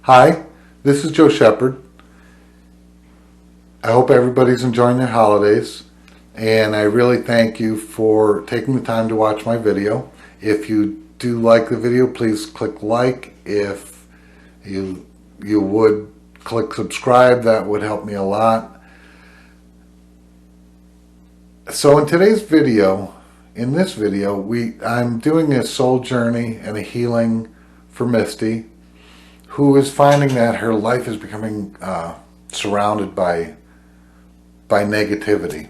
Hi, this is Joe Shepherd. I hope everybody's enjoying their holidays, and I really thank you for taking the time to watch my video. If you do like the video, please click like. If you would click subscribe, that would help me a lot. So in today's video, I'm doing a soul journey and a healing for Misty, who is finding that her life is becoming surrounded by negativity.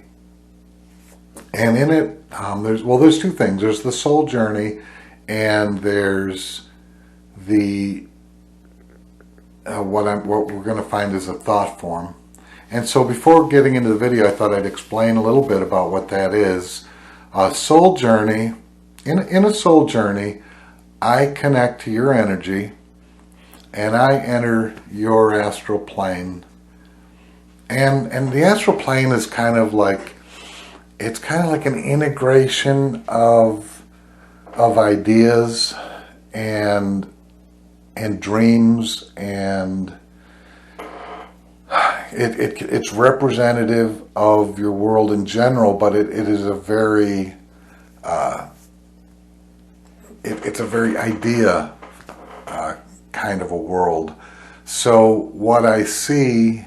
And in it, there's two things. There's the soul journey, and there's the what we're going to find is a thought form. And so before getting into the video, I thought I'd explain a little bit about what that is. Soul journey. In a soul journey, I connect to your energy, and I enter your astral plane. And the astral plane is kind of like an integration of ideas and dreams, and it's representative of your world in general, but it is a very it's a very idea kind of a world. So what I see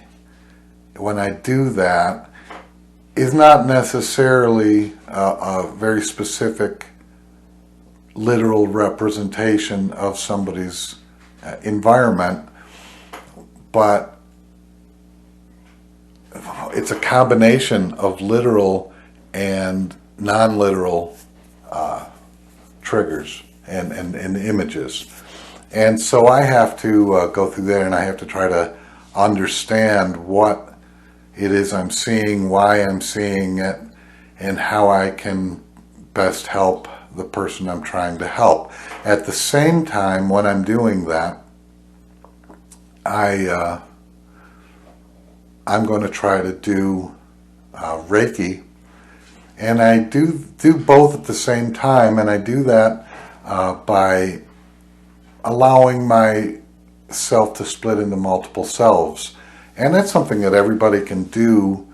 when I do that is not necessarily a very specific literal representation of somebody's environment, but it's a combination of literal and non-literal triggers and images. And so I have to go through there, and I have to try to understand what it is I'm seeing, why I'm seeing it, and how I can best help the person I'm trying to help. At the same time, when I'm doing that, I'm going to try to do Reiki, and I do both at the same time, and I do that by allowing myself to split into multiple selves. And that's something that everybody can do,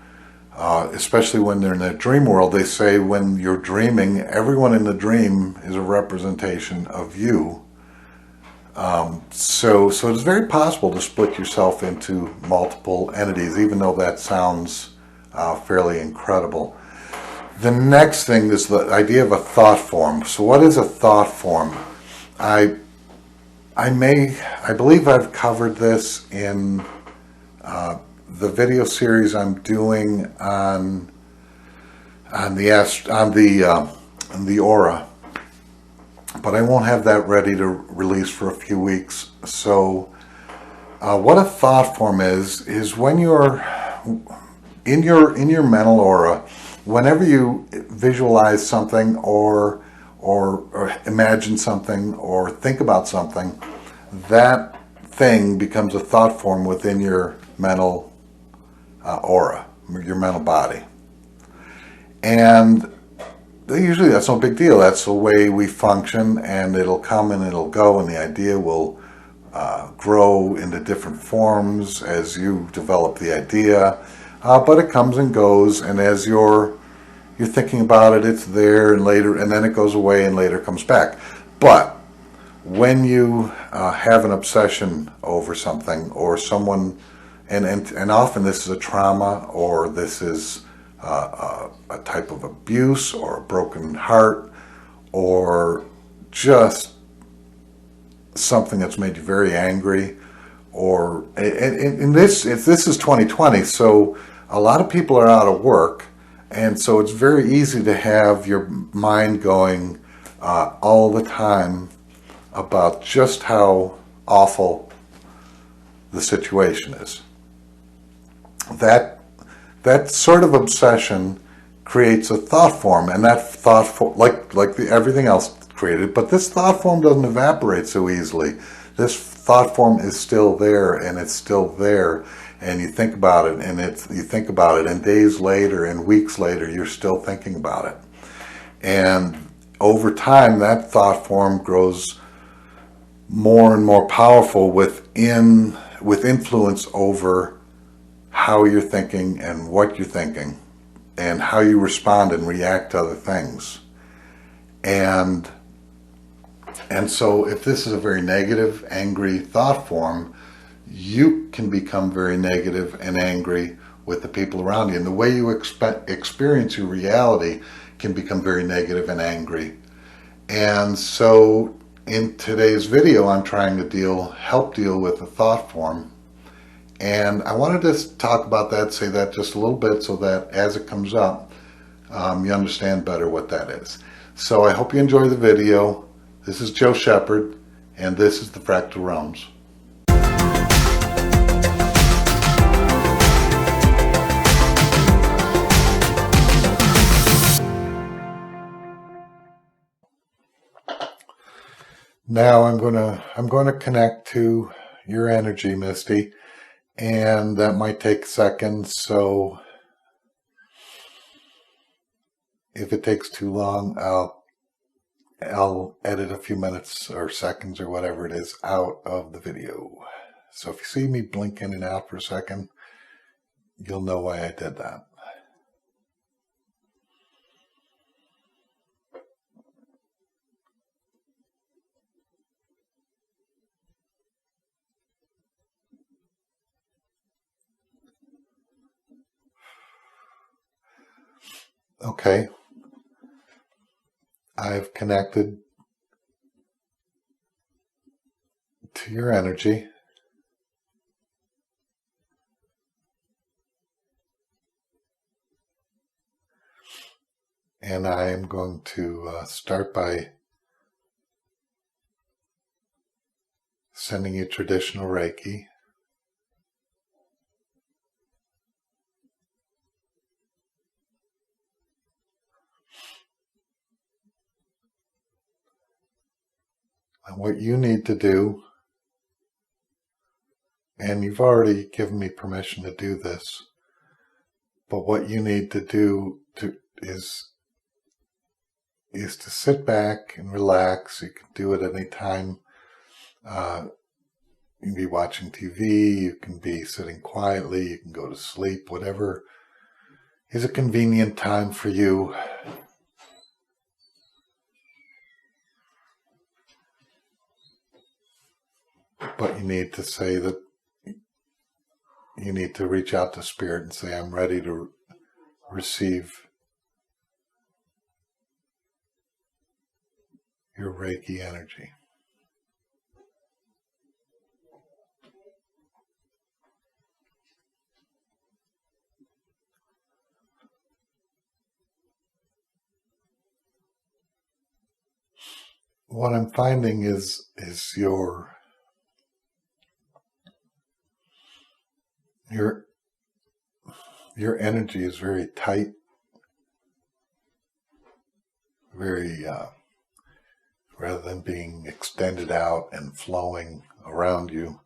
especially when they're in their dream world. They say when you're dreaming, everyone in the dream is a representation of you. So it's very possible to split yourself into multiple entities, even though that sounds fairly incredible. The next thing is the idea of a thought form. So what is a thought form? I believe I've covered this in the video series I'm doing on the aura, but I won't have that ready to release for a few weeks. So what a thought form is when you're in your mental aura, whenever you visualize something or imagine something or think about something, that thing becomes a thought form within your mental aura, your mental body. And usually that's no big deal. That's the way we function, and it'll come and it'll go, and the idea will grow into different forms as you develop the idea. But it comes and goes, and as you're thinking about it, it's there, and later, and then it goes away, and later comes back. But when you have an obsession over something or someone, and often this is a trauma, or this is a type of abuse, or a broken heart, or just something that's made you very angry, or and this is 2020, so a lot of people are out of work, and so it's very easy to have your mind going all the time about just how awful the situation is. That sort of obsession creates a thought form, and that thought form, like everything else created, but this thought form doesn't evaporate so easily. This thought form is still there, and it's still there, and you think about it, and you think about it, and days later and weeks later, you're still thinking about it. And over time, that thought form grows more and more powerful with influence over how you're thinking and what you're thinking and how you respond and react to other things. And so if this is a very negative, angry thought form, you can become very negative and angry with the people around you. And the way you experience your reality can become very negative and angry. And so in today's video, I'm trying to help deal with the thought form. And I wanted to talk about that, say that just a little bit so that as it comes up, you understand better what that is. So I hope you enjoy the video. This is Joe Shepard, and this is the Fractal Realms. Now I'm going to connect to your energy, Misty, and that might take seconds. So if it takes too long, I'll edit a few minutes or seconds or whatever it is out of the video. So if you see me blink in and out for a second, you'll know why I did that. Okay, I've connected to your energy. And I am going to start by sending you traditional Reiki. And what you need to do, and you've already given me permission to do this, but what you need to do is to sit back and relax. You can do it any time. You can be watching TV, you can be sitting quietly, you can go to sleep, whatever is a convenient time for you. But you need to say that you need to reach out to Spirit and say, I'm ready to receive your Reiki energy. What I'm finding is your energy is very tight, very rather than being extended out and flowing around you,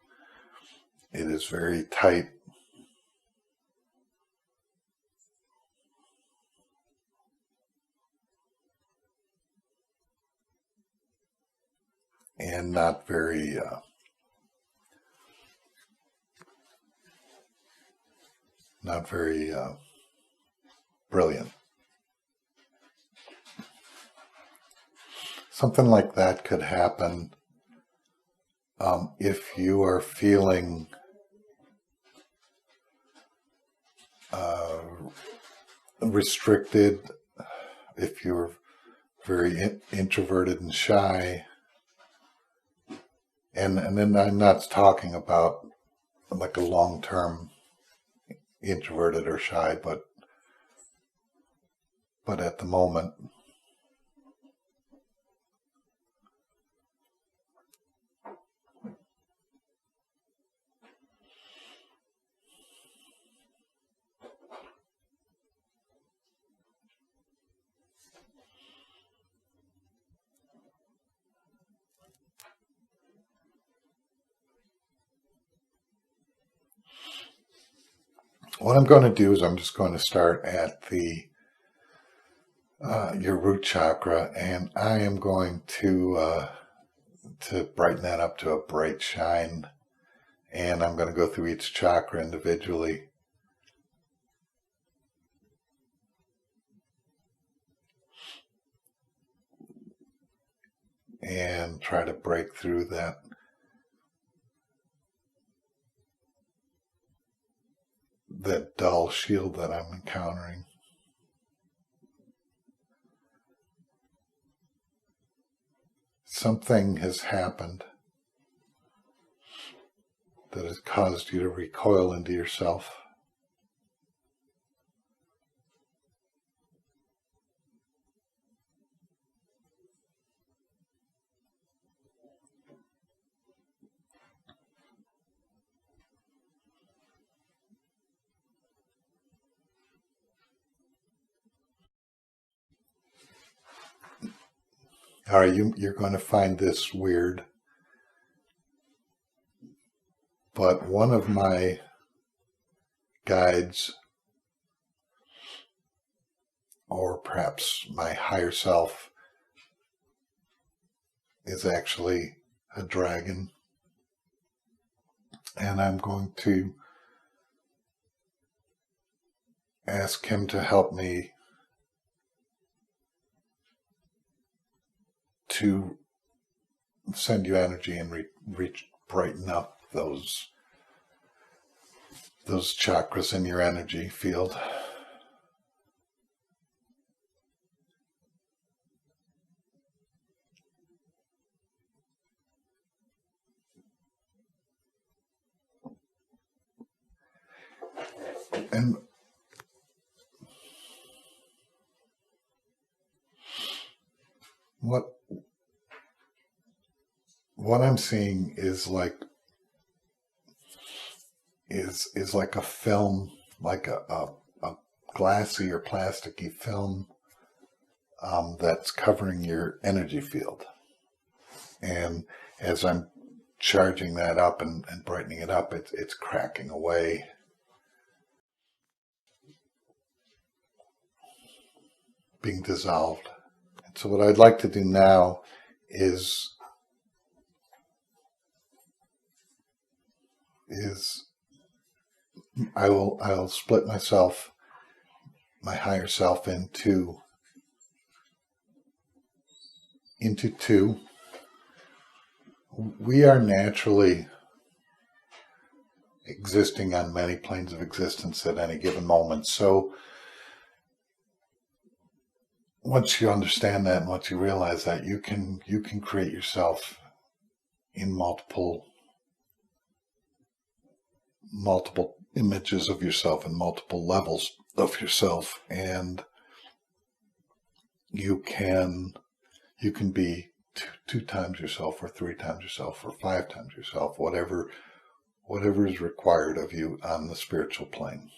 it is very tight. And not very brilliant. Something like that could happen if you are feeling restricted, if you're very introverted and shy. And then I'm not talking about like a long-term introverted or shy, but at the moment. What I'm going to do is I'm just going to start at your root chakra, and I am going to to brighten that up to a bright shine. And I'm going to go through each chakra individually. And try to break through that dull shield that I'm encountering. Something has happened that has caused you to recoil into yourself. All right, you're going to find this weird, but one of my guides, or perhaps my higher self, is actually a dragon. And I'm going to ask him to help me to send you energy and brighten up those chakras in your energy field. And what I'm seeing is like a film, like a glassy or plasticky film that's covering your energy field. And as I'm charging that up and brightening it up, it's cracking away. Being dissolved. And so what I'd like to do now is I'll split myself, my higher self, into two. We are naturally existing on many planes of existence at any given moment. So once you understand that and once you realize that, you can create yourself in multiple images of yourself and multiple levels of yourself, and you can be two times yourself, or three times yourself, or five times yourself, whatever is required of you on the spiritual plane.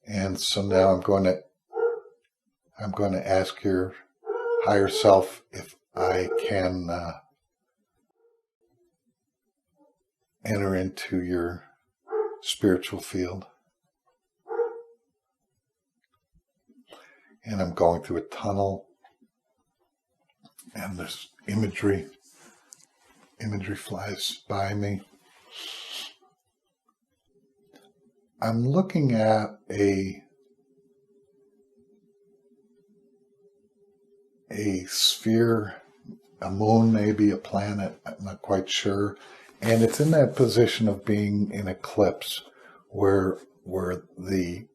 And so now I'm going to ask your higher self if I can enter into your spiritual field. And I'm going through a tunnel, and there's imagery flies by me. I'm looking at a sphere, a moon, maybe a planet, I'm not quite sure. And it's in that position of being in eclipse where the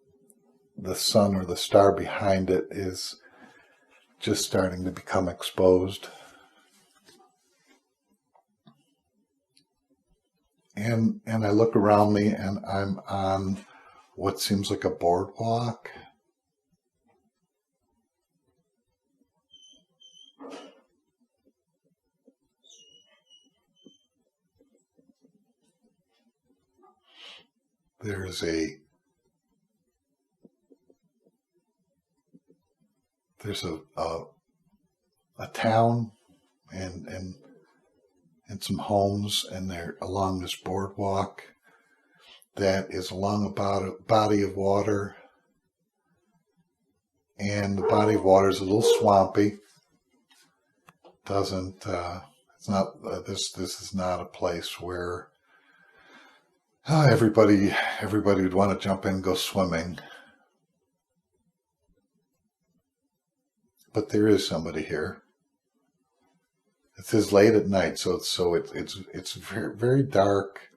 sun or the star behind it is just starting to become exposed. And I look around me, and I'm on what seems like a boardwalk. There's a town and some homes, and they're along this boardwalk that is along a body of water, and the body of water is a little swampy. It's It's not this is not a place where everybody would want to jump in and go swimming. But there is somebody here. It says late at night, so it's very, very dark.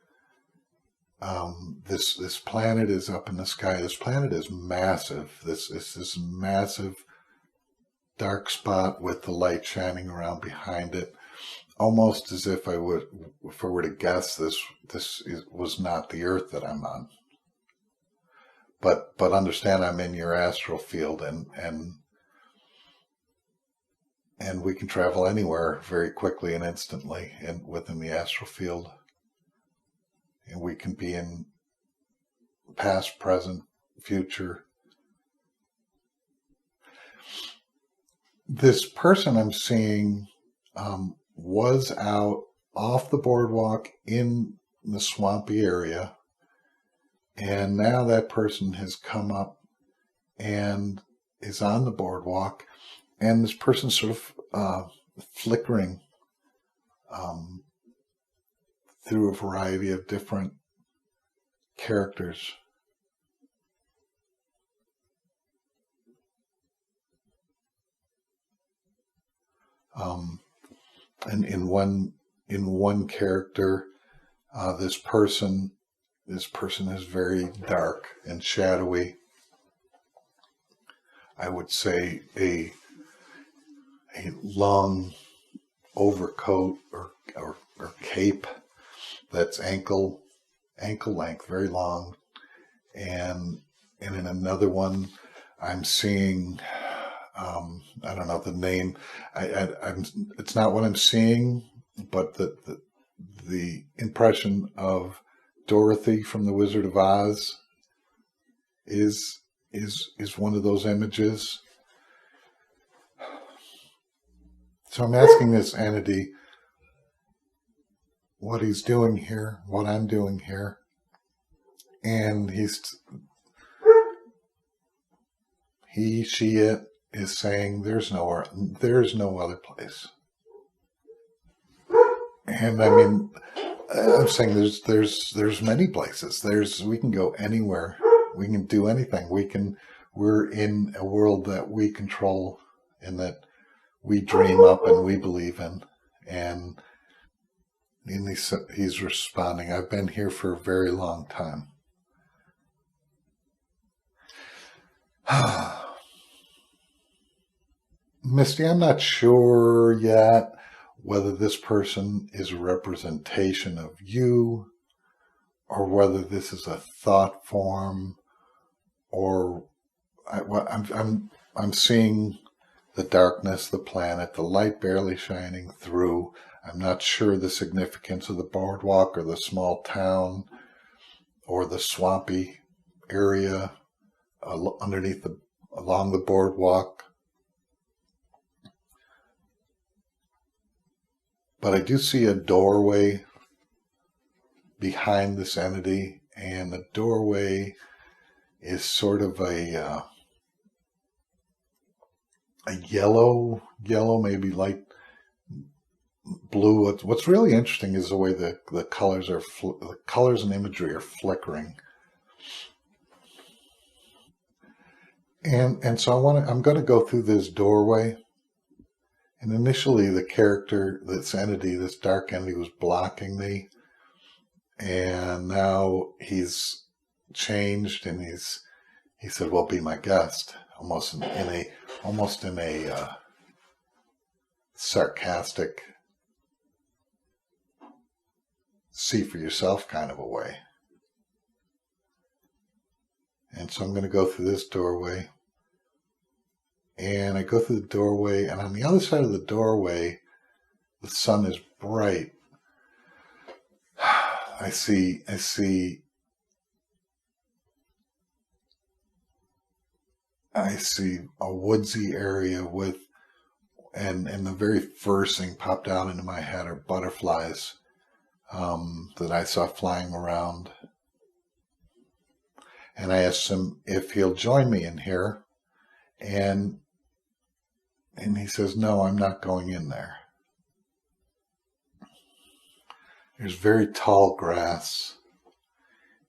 This planet is up in the sky. This planet is massive. This is this massive dark spot with the light shining around behind it, almost as if I were to guess, this was not the Earth that I'm on. But understand, I'm in your astral field, and we can travel anywhere very quickly and instantly within the astral field. And we can be in past, present, future. This person I'm seeing was out off the boardwalk in the swampy area, and now that person has come up and is on the boardwalk, and this person's sort of flickering through a variety of different characters. And in one character, this person is very dark and shadowy. I would say a long overcoat or cape that's ankle length, very long. And in another one, I'm seeing, I don't know the name. It's not what I'm seeing, but the impression of Dorothy from The Wizard of Oz is one of those images. So I'm asking this entity what he's doing here, what I'm doing here, and she, it is saying there's no other place. And I mean, I'm saying there's many places. We can go anywhere. We can do anything. We're in a world that we control and that we dream up and we believe in. And he's responding, I've been here for a very long time. Misty, I'm not sure yet whether this person is a representation of you, or whether this is a thought form, or I'm seeing the darkness, the planet, the light barely shining through. I'm not sure the significance of the boardwalk or the small town or the swampy area along the boardwalk. But I do see a doorway behind this entity, and the doorway is sort of a yellow, maybe light blue. What's really interesting is the way the colors the colors and imagery are flickering. And so I'm going to go through this doorway. And initially the character, this dark entity was blocking me. And now he's changed, and he said, well, be my guest, almost in a sarcastic, see for yourself kind of a way. And so I'm going to go through this doorway. And I go through the doorway, and on the other side of the doorway, the sun is bright. I see a woodsy area and the very first thing popped out into my head are butterflies that I saw flying around. And I asked him if he'll join me in here, and he says, no, I'm not going in there. There's very tall grass,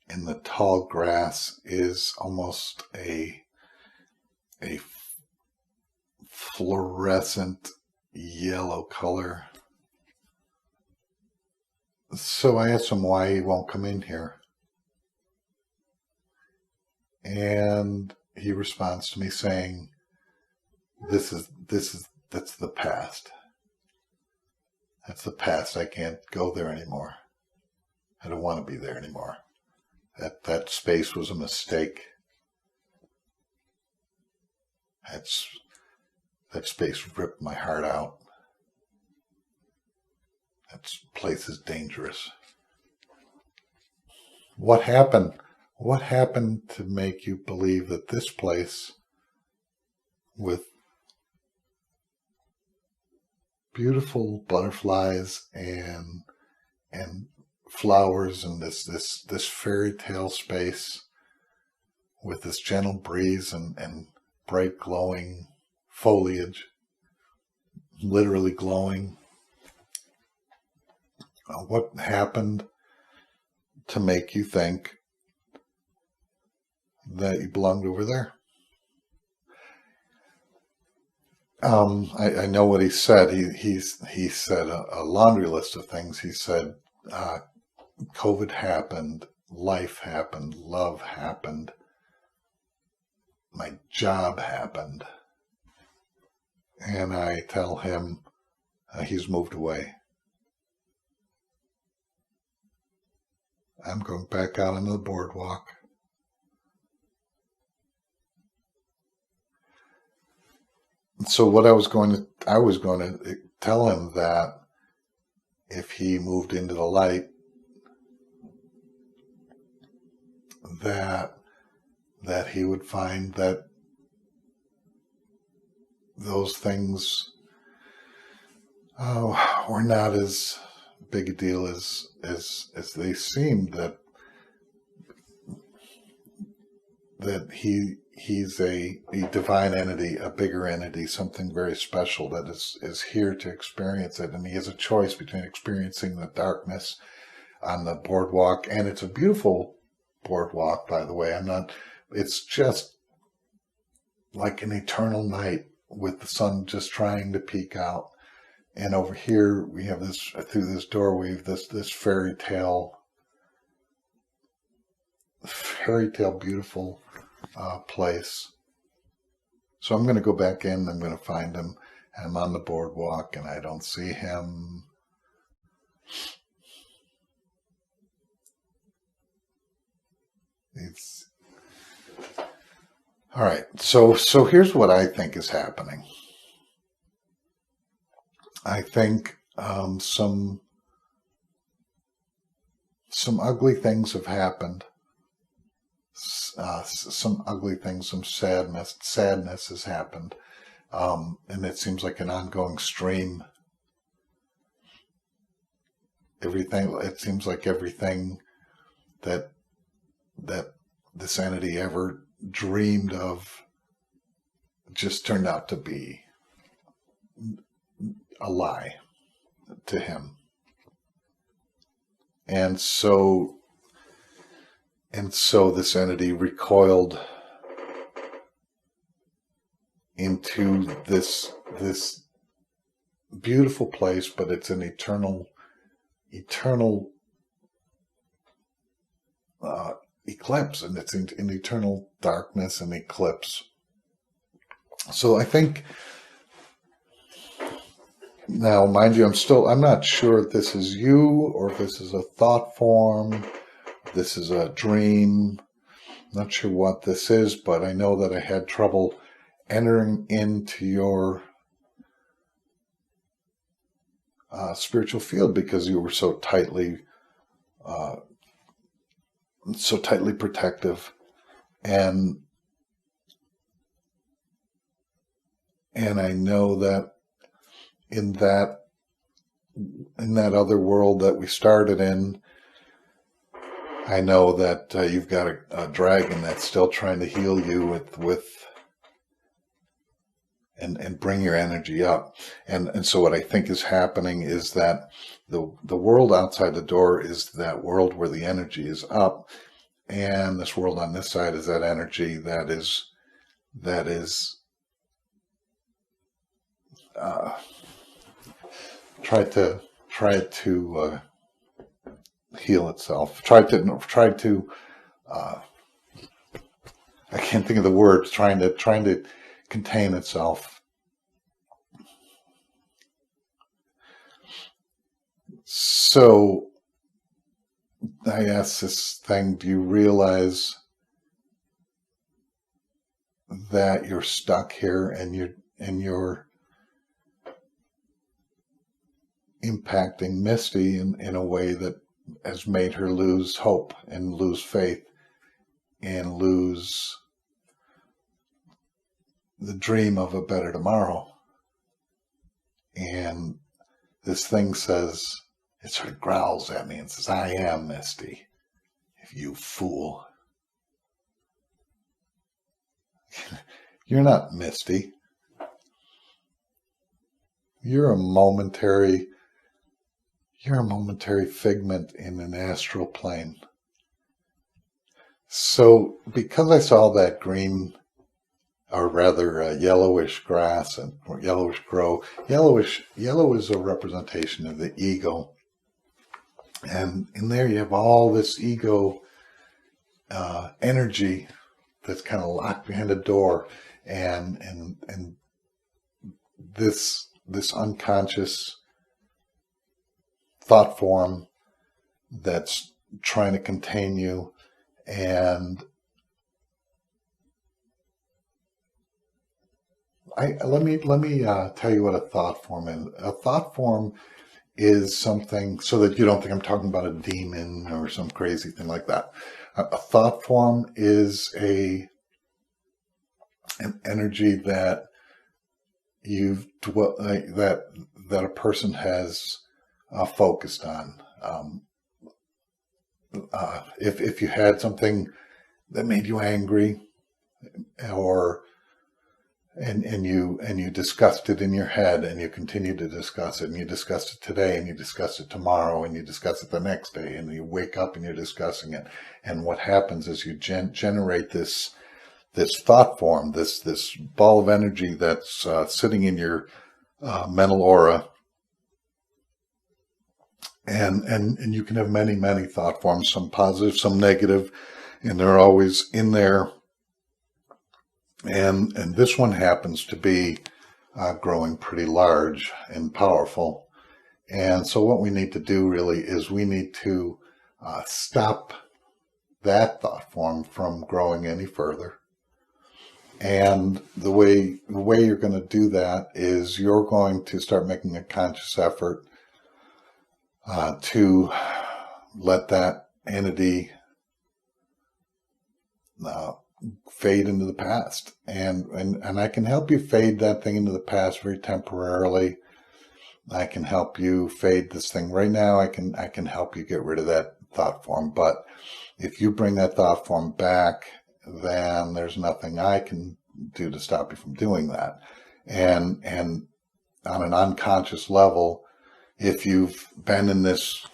and the tall grass is almost a fluorescent yellow color. So I asked him why he won't come in here. And he responds to me saying, that's the past. That's the past. I can't go there anymore. I don't want to be there anymore. That space was a mistake. That space ripped my heart out. That place is dangerous. What happened? What happened to make you believe that this place, with beautiful butterflies and flowers and this fairy tale space, with this gentle breeze and bright glowing foliage, literally glowing, what happened to make you think that you belonged over there? I know what he said. He said a laundry list of things. He said, COVID happened, life happened, love happened, my job happened. And I tell him he's moved away. I'm going back out on the boardwalk. So what I was going to tell him that if he moved into the light, that he would find that those things were not as big a deal as they seemed, that he's a divine entity, a bigger entity, something very special that is here to experience it, and he has a choice between experiencing the darkness on the boardwalk, and it's a beautiful boardwalk, by the way. It's just like an eternal night with the sun just trying to peek out. And over here we have this, through this doorway, this fairy tale beautiful place. So I'm going to go back in. I'm going to find him. I'm on the boardwalk and I don't see him. All right. So here's what I think is happening. I think some ugly things have happened. Some ugly things, some sadness has happened, and it seems like an ongoing stream. It seems like everything that this entity ever dreamed of just turned out to be a lie to him. And so this entity recoiled into this beautiful place, but it's an eternal eclipse, and it's in eternal darkness and eclipse. So I think, now mind you, I'm not sure if this is you or if this is a thought form. This is a dream. I'm not sure what this is, but I know that I had trouble entering into your spiritual field because you were so tightly protective, and I know that in that other world that we started in, I know that you've got a dragon that's still trying to heal you with and bring your energy up. And so what I think is happening is that the world outside the door is that world where the energy is up, and this world on this side is that energy that is tried to heal itself. Tried to I can't think of the words. Trying to contain itself. So I asked this thing, do you realize that you're stuck here and you're impacting Misty in a way that has made her lose hope and lose faith and lose the dream of a better tomorrow? And this thing says, it sort of growls at me and says, I am Misty, you fool. You're not Misty. You're a momentary figment in an astral plane. So because I saw that green, or rather yellowish grass and yellowish grow, yellow is a representation of the ego. And in there you have all this ego energy that's kind of locked behind a door, and this unconscious thought form that's trying to contain you. And let me tell you what a thought form is. A thought form is something, so that you don't think I'm talking about a demon or some crazy thing like that. A thought form is an energy that that a person has focused on. If you had something that made you angry, and you discussed it in your head, and you continue to discuss it, and you discussed it today, and you discussed it tomorrow, and you discuss it the next day, and you wake up and you're discussing it. And what happens is you generate this thought form, this ball of energy that's sitting in your mental aura. And you can have many thought forms, some positive, some negative, and they're always in there. And this one happens to be growing pretty large and powerful. And so what we need to do really is we need to stop that thought form from growing any further. And the way you're going to do that is you're going to start making a conscious effort to let that entity fade into the past. And I can help you fade that thing into the past very temporarily. I can help you fade this thing right now. I can help you get rid of that thought form. But if you bring that thought form back, then there's nothing I can do to stop you from doing that. And on an unconscious level, if you've been in this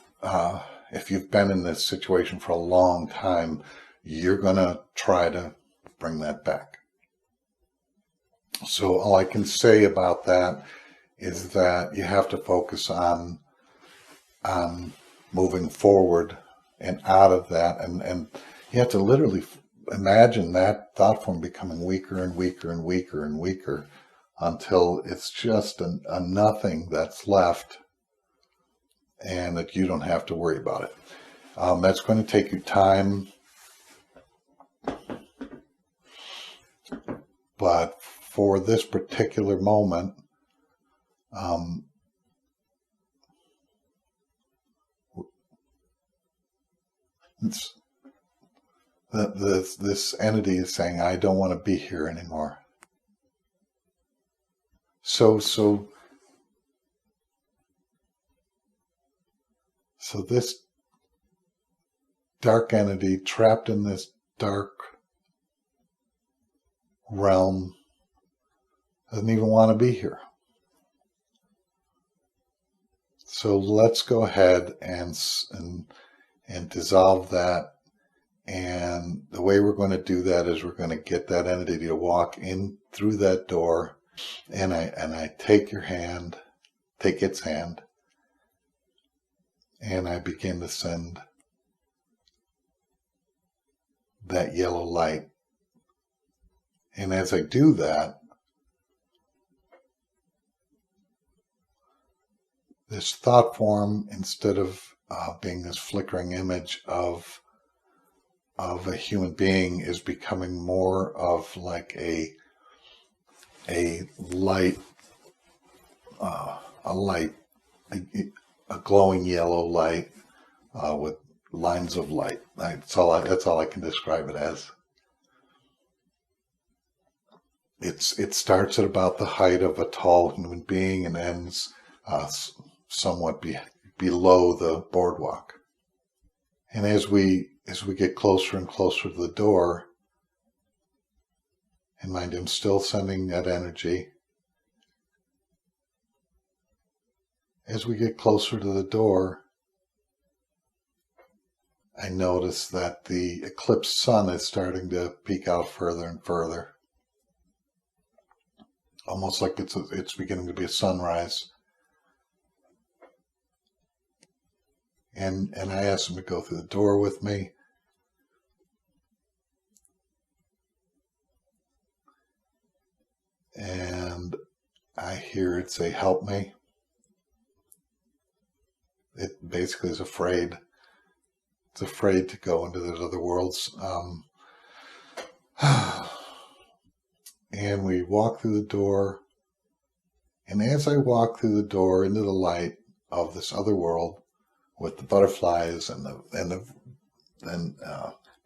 situation for a long time, you're going to try to bring that back. So all I can say about that is that you have to focus on moving forward and out of that, and you have to literally imagine that thought form becoming weaker and weaker and weaker and weaker until it's just a nothing that's left, and that you don't have to worry about it. That's going to take you time, but for this particular moment, this entity is saying, I don't want to be here anymore. So this dark entity trapped in this dark realm doesn't even want to be here. So let's go ahead and dissolve that. And the way we're going to do that is we're going to get that entity to walk in through that door. And I take your hand, take its hand, and I begin to send that yellow light. And as I do that, this thought form, instead of being this flickering image of a human being, is becoming more of like a light, a glowing yellow light with lines of light. That's all I can describe it as. It starts at about the height of a tall human being and ends somewhat below the boardwalk. And as we get closer and closer to the door, and mind, I'm still sending that energy. As we get closer to the door, I notice that the eclipsed sun is starting to peek out further and further. Almost like it's beginning to be a sunrise. And I asked him to go through the door with me. And I hear it say, "Help me." It basically is afraid. It's afraid to go into those other worlds. And we walk through the door. And as I walk through the door into the light of this other world, with the butterflies and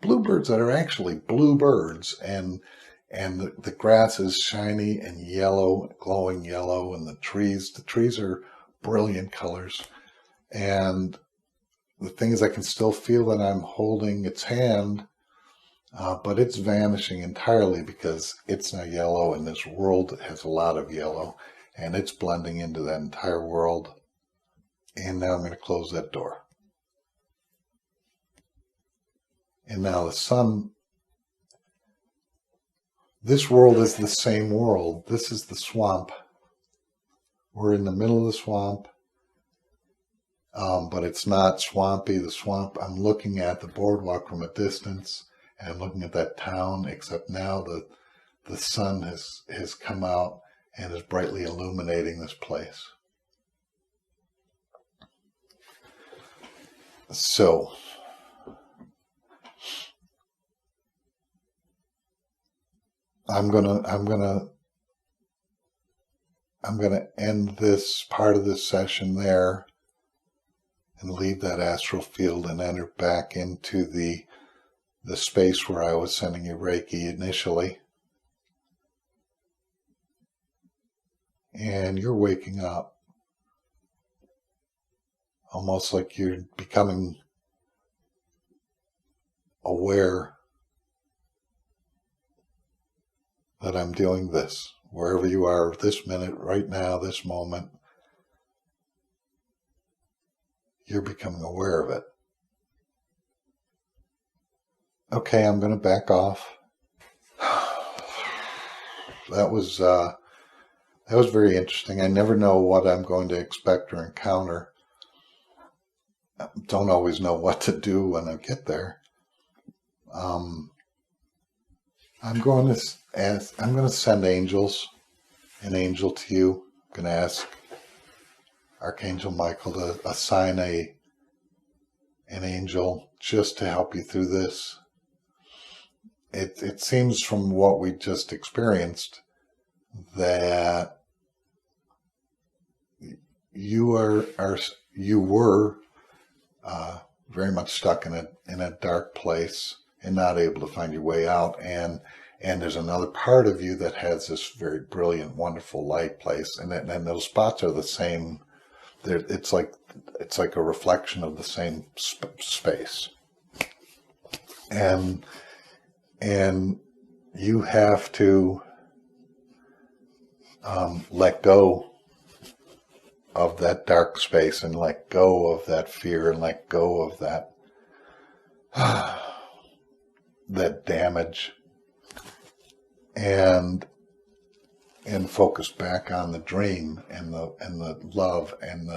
bluebirds that are actually blue birds, and the grass is shiny and yellow, glowing yellow, and the trees are brilliant colors. And the thing is, I can still feel that I'm holding its hand, but it's vanishing entirely because it's now yellow, and this world has a lot of yellow, and it's blending into that entire world. And now I'm going to close that door. And now the sun, this world is the same world. This is the swamp. We're in the middle of the swamp, but it's not swampy. The swamp, I'm looking at the boardwalk from a distance, and I'm looking at that town, except now the sun has come out and is brightly illuminating this place. So, I'm gonna end this part of this session there and leave that astral field and enter back into the space where I was sending you Reiki initially. And you're waking up. Almost like you're becoming aware that I'm doing this. Wherever you are this minute, right now, this moment, you're becoming aware of it. Okay, I'm going to back off. That was very interesting. I never know what I'm going to expect or encounter. Don't always know what to do when I get there. I'm going to send angels, an angel to you. I'm going to ask Archangel Michael to assign an angel just to help you through this. It seems from what we just experienced that you were very much stuck in a dark place and not able to find your way out, and there's another part of you that has this very brilliant, wonderful light place, and those spots are the same. It's like a reflection of the same space, and you have to let go of that dark space and let go of that fear and let go of that that damage, and focus back on the dream and the love and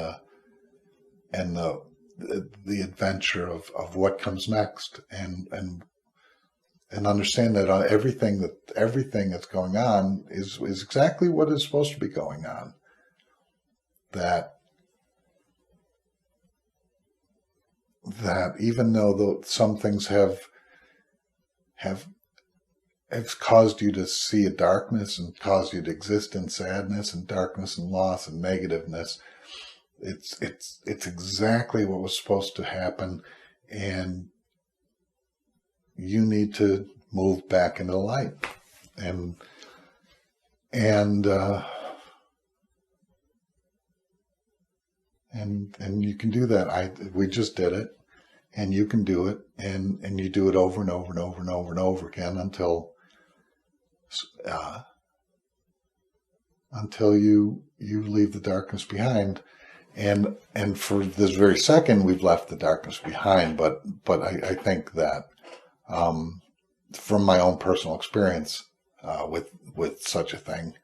the adventure of what comes next, and understand that everything that's going on is exactly what is supposed to be going on. That even though some things have caused you to see a darkness and caused you to exist in sadness and darkness and loss and negativeness, it's exactly what was supposed to happen, and you need to move back into the light, and you can do that. We just did it, and you can do it, and you do it over and over and over and over and over again until you leave the darkness behind. And for this very second, we've left the darkness behind. But I think that from my own personal experience with such a thing,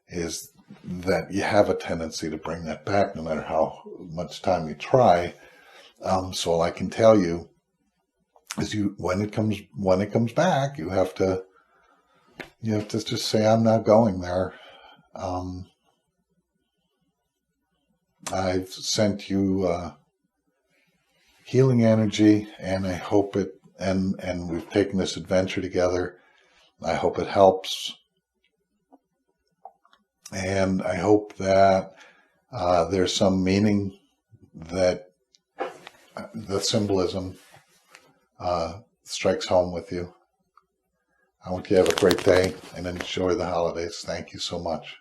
is that you have a tendency to bring that back, no matter how much time you try. So all I can tell you is, when it comes back, you have to just say, I'm not going there. I've sent you healing energy, and I hope it, and we've taken this adventure together. I hope it helps. And I hope that there's some meaning, that the symbolism strikes home with you. I want you to have a great day and enjoy the holidays. Thank you so much.